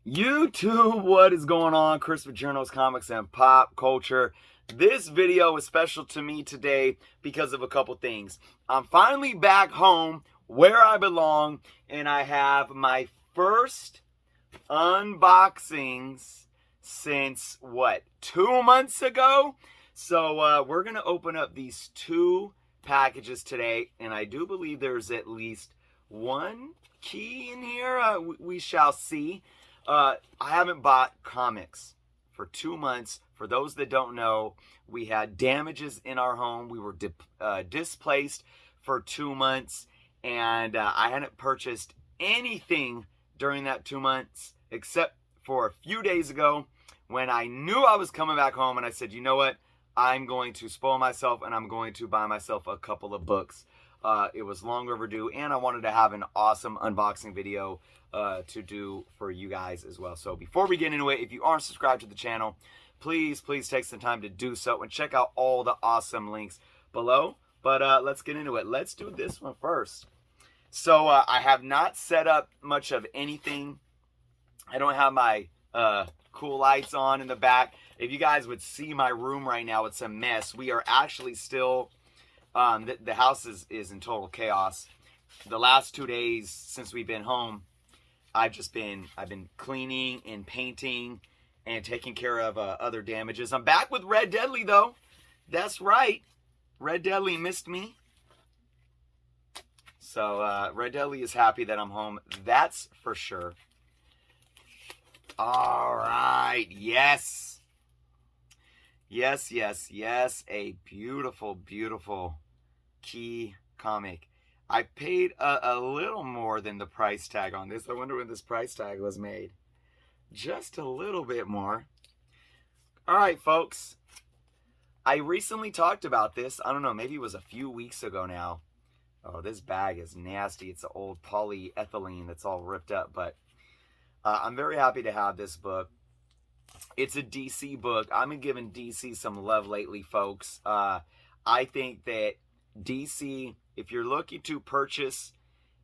YouTube, what is going on? Chris with Journals, Comics, and Pop Culture. This video is special to me today because of a couple things. I'm finally back home where I belong, and I have my first unboxings since, 2 months ago? So we're going to open up these two packages today, and I do believe there's at least one key in here. We shall see. I haven't bought comics for 2 months. For those that don't know, we had damages in our home. We were displaced for 2 months, and I hadn't purchased anything during that 2 months except for a few days ago when I knew I was coming back home, and I said, you know what? I'm going to spoil myself, and I'm going to buy myself a couple of books. It was long overdue, and I wanted to have an awesome unboxing video to do for you guys as well. So before we get into it, if you aren't subscribed to the channel, please take some time to do so and check out all the awesome links below. But let's get into it. Let's do this one first. So I have not set up much of anything. I don't have my cool lights on in the back. If you guys would see my room right now, it's a mess. We are actually still, the house is in total chaos. The last 2 days since we've been home, I've been cleaning and painting and taking care of other damages. I'm back with Red Deadly though. That's right. Red Deadly missed me. So Red Deadly is happy that I'm home. That's for sure. All right. Yes. Yes. A beautiful, beautiful key comic. I paid a little more than the price tag on this. I wonder when this price tag was made. Just a little bit more. All right, folks. I recently talked about this. I don't know, maybe it was a few weeks ago now. Oh, this bag is nasty. It's an old polyethylene that's all ripped up. But I'm very happy to have this book. It's a DC book. I've been giving DC some love lately, folks. I think that DC, if you're looking to purchase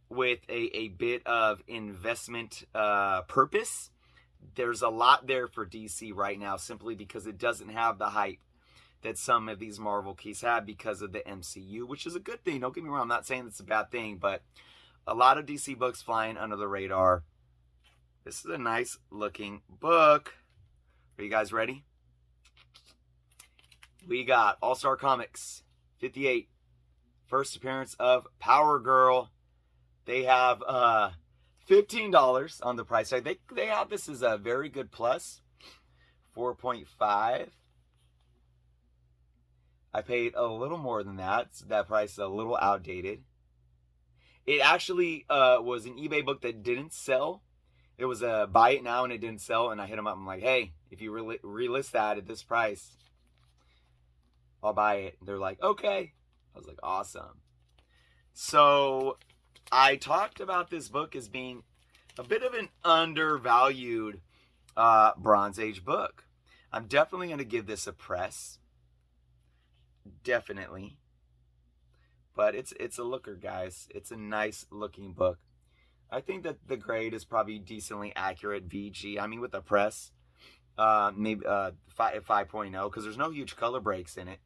with a bit of investment purpose, there's a lot there for DC right now, simply because it doesn't have the hype that some of these Marvel keys have because of the MCU, which is a good thing. Don't get me wrong, I'm not saying it's a bad thing, but a lot of DC books flying under the radar. This is a nice looking book. Are you guys ready? We got All-Star Comics 58. First appearance of Power Girl. They have $15 on the price tag. They have this as a very good plus. 4.5. I paid a little more than that. So that price is a little outdated. It actually was an eBay book that didn't sell. It was a buy it now and it didn't sell. And I hit them up. I'm like, hey, if you relist that at this price, I'll buy it. They're like, okay. I was like, awesome. So I talked about this book as being a bit of an undervalued Bronze Age book. I'm definitely going to give this a press. Definitely. But it's a looker, guys. It's a nice looking book. I think that the grade is probably decently accurate, VG. I mean, with the press, maybe 5.0, because there's no huge color breaks in it.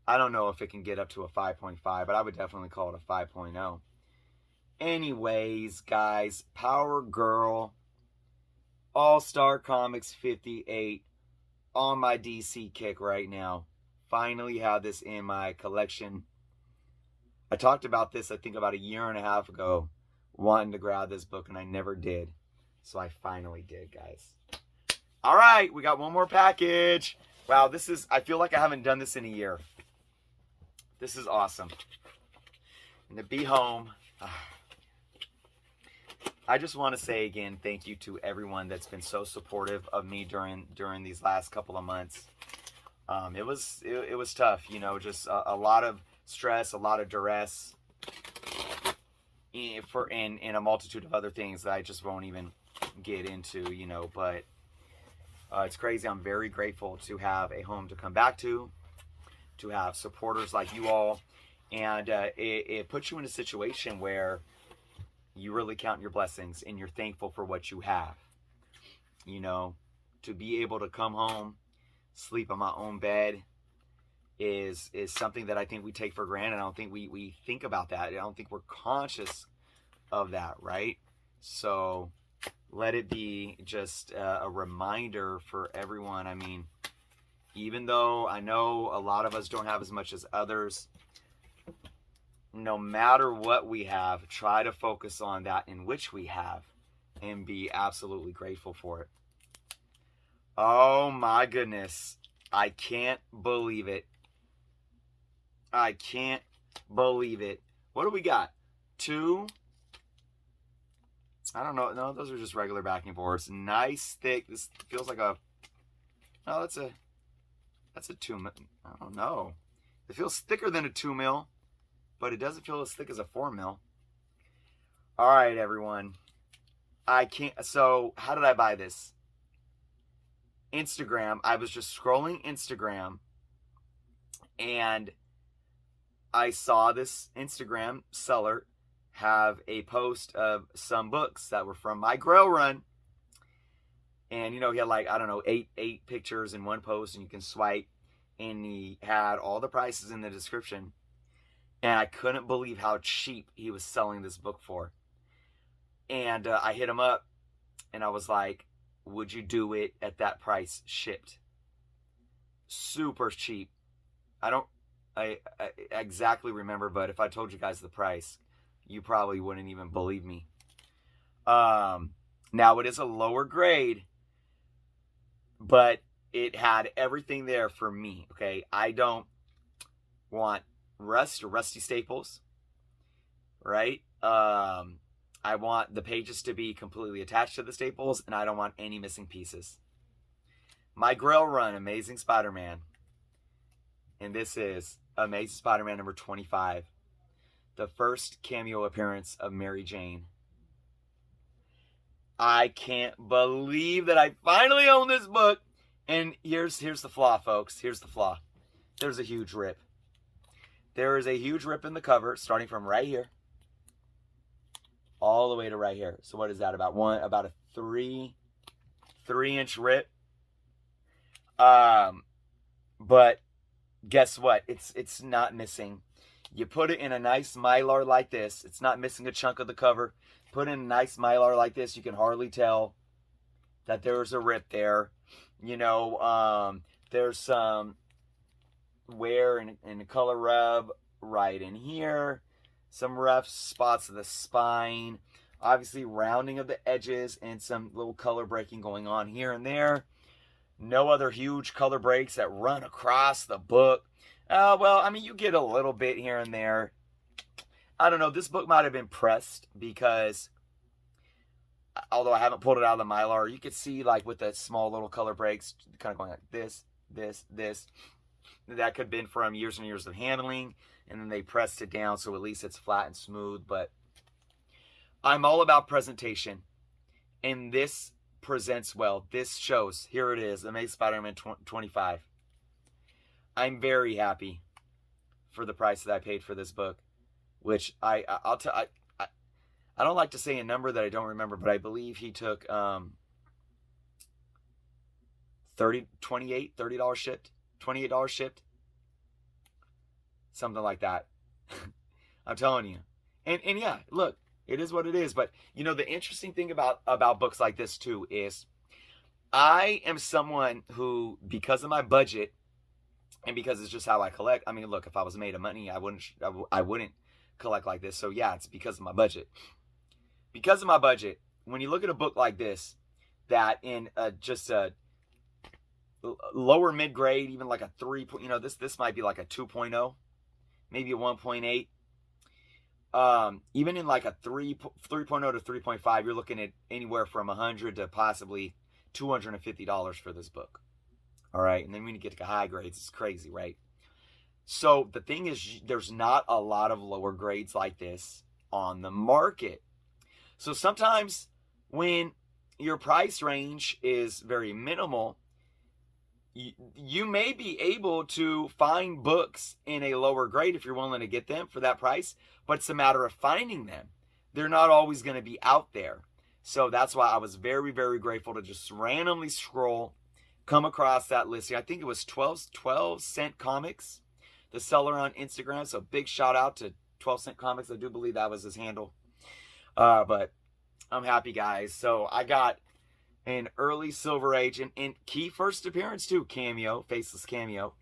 I don't know if it can get up to a 5.5, but I would definitely call it a 5.0. Anyways, guys, Power Girl, All-Star Comics 58, on my DC kick right now. Finally have this in my collection. I talked about this, I think, about a year and a half ago, wanting to grab this book, and I never did. So I finally did, guys. All right, we got one more package. Wow, I feel like I haven't done this in a year. This is awesome. And to be home, I just want to say again, thank you to everyone that's been so supportive of me during these last couple of months. It was tough, you know, just a lot of stress, a lot of duress, and a multitude of other things that I just won't even get into, you know. But it's crazy. I'm very grateful to have a home to come back to have supporters like you all, and it puts you in a situation where you really count your blessings and you're thankful for what you have. You know, to be able to come home, sleep in my own bed is something that I think we take for granted. I don't think we think about that. I don't think we're conscious of that, right? So let it be just a reminder for everyone. I mean, even though I know a lot of us don't have as much as others, no matter what we have, try to focus on that in which we have and be absolutely grateful for it. Oh my goodness. I can't believe it. I can't believe it. What do we got? 2. I don't know. No, those are just regular backing boards. Nice, thick. This feels like a... No, that's a 2 mil. I don't know. It feels thicker than a 2 mil, but it doesn't feel as thick as a 4 mil. All right, everyone. I can't... So, how did I buy this? Instagram. I was just scrolling Instagram, and I saw this Instagram seller have a post of some books that were from my Grail run. And, you know, he had like, I don't know, eight pictures in one post, and you can swipe. And he had all the prices in the description. And I couldn't believe how cheap he was selling this book for. And I hit him up, and I was like, would you do it at that price shipped? Super cheap. I exactly remember, but if I told you guys the price, you probably wouldn't even believe me. Now it is a lower grade, but it had everything there for me. Okay, I don't want rust or rusty staples, right? I want the pages to be completely attached to the staples, and I don't want any missing pieces. My Grail run, Amazing Spider-Man, and this is Amazing Spider-Man number 25, the first cameo appearance of Mary Jane. I can't believe that I finally own this book. And here's the flaw, folks. Here's the flaw. There's a huge rip. There is a huge rip in the cover, starting from right here all the way to right here. So what is that? About a 3-inch rip. But guess what? It's not missing. You put it in a nice Mylar like this. It's not missing a chunk of the cover. Put in a nice Mylar like this, you can hardly tell that there's a rip there. You know, there's some wear and color rub right in here. Some rough spots of the spine. Obviously, rounding of the edges and some little color breaking going on here and there. No other huge color breaks that run across the book. Well, I mean, you get a little bit here and there. I don't know. This book might have been pressed because, although I haven't pulled it out of the Mylar, you could see like with the small little color breaks kind of going like this. That could have been from years and years of handling, and then they pressed it down so at least it's flat and smooth. But I'm all about presentation, and this presents well. This shows. Here it is, Amazing Spider-Man 25. I'm very happy for the price that I paid for this book, which I don't like to say a number that I don't remember, but I believe he took $30 shipped, $28 shipped, something like that. I'm telling you. And yeah, look, it is what it is. But you know, the interesting thing about books like this too is I am someone who, because of my budget and because it's just how I collect. I mean, look, if I was made of money, I wouldn't collect like this. So yeah, it's because of my budget. Because of my budget, when you look at a book like this, that in just a lower mid-grade, even like a 3, you know, this might be like a 2.0, maybe a 1.8. Even in like a 3.0 to 3.5, you're looking at anywhere from $100 to possibly $250 for this book. All right, and then when you get to high grades, it's crazy, right? So the thing is, there's not a lot of lower grades like this on the market. So sometimes when your price range is very minimal, you may be able to find books in a lower grade if you're willing to get them for that price, but it's a matter of finding them. They're not always going to be out there. So that's why I was very, very grateful to just randomly scroll, come across that listing. I think it was 12 Cent Comics, the seller on Instagram. So big shout out to 12 Cent Comics. I do believe that was his handle. But I'm happy, guys. So I got an early Silver Age and key first appearance too, cameo, faceless cameo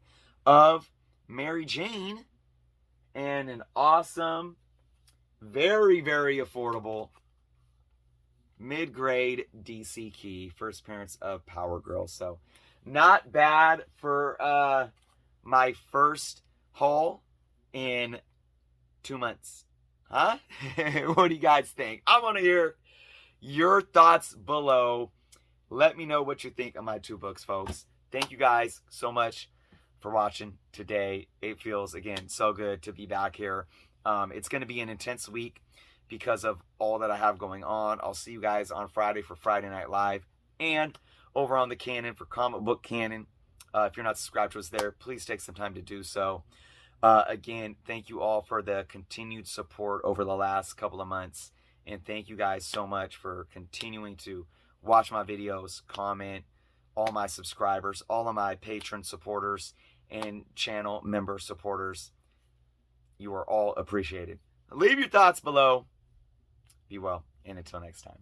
of Mary Jane, and an awesome, very, very affordable mid-grade DC key, first appearance of Power Girl. So not bad for my first haul in 2 months. Huh? What do you guys think? I want to hear your thoughts below. Let me know what you think of my 2 books, folks. Thank you guys so much for watching today. It feels, again, so good to be back here. It's going to be an intense week because of all that I have going on. I'll see you guys on Friday for Friday Night Live, and over on the Canon for Comic Book Canon. If you're not subscribed to us there, please take some time to do so. Again, thank you all for the continued support over the last couple of months, and thank you guys so much for continuing to watch my videos, comment, all my subscribers, all of my patron supporters, and channel member supporters. You are all appreciated. Leave your thoughts below. Be well, and until next time.